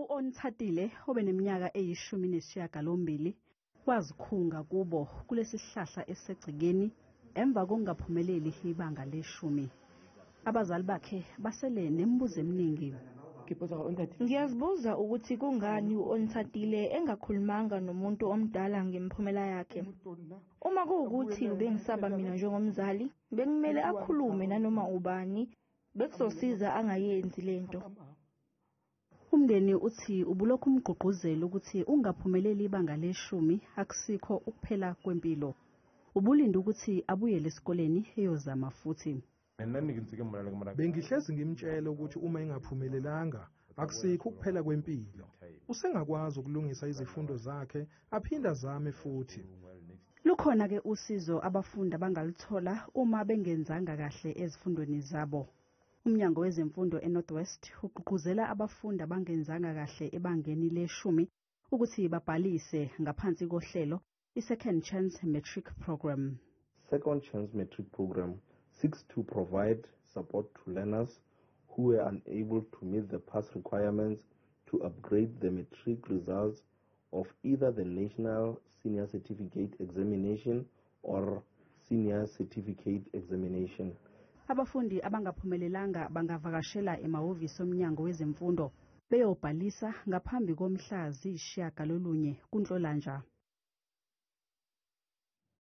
U-Uthathe obeneminyaka eyi-18 wazikhunga kubo kulesi sihlahla esisegcekeni emva kokungaphumeleli ibanga le-10. Abazali bakhe basele nemibuzo eminingi. Ngiyazibuza ukuthi kungani u-Uthathe engakhulumanga nomuntu omdala ngemiphumela yakhe. Uma kuwukuthi ubengisaba mina njengomzali, bengimele akhulume nanoma ubani, bekuzosiza angayenzi lento. Umndeni uthi ubulokhu umgqugquzela ukuthi ungaphumeleli ibanga le-10 akusikho ukuphela kwempilo. Ubulinda ukuthi abuyele esikoleni eyozama futhi. Bengihlezi ngimtshela ukuthi uma engaphumelelanga akusikho ukuphela kwempilo. Usengakwazi ukulungisa izifundo zakhe aphinda azame futhi. Lukhona ke usizo abafundi abangalithola uma bengenzanga kahle ezifundweni zabo. Umnyango wezemfundo eNorthwest ugqugquzela abafundi abangenzanga kahle ebangeni le-10 ukuthi babhalise ngaphansi kohlelo i-Second Chance Matric Program. Second Chance Matric Program seeks to provide support to learners who were unable to meet the pass requirements to upgrade the matric results of either the National Senior Certificate Examination or Senior Certificate Examination. Abafundi abangaphumelelanga bangavakashela emahhovisi omnyango wezemfundo beyobhalisa ngaphambi komhla ziyishiyagalolunye kuNhlolanja.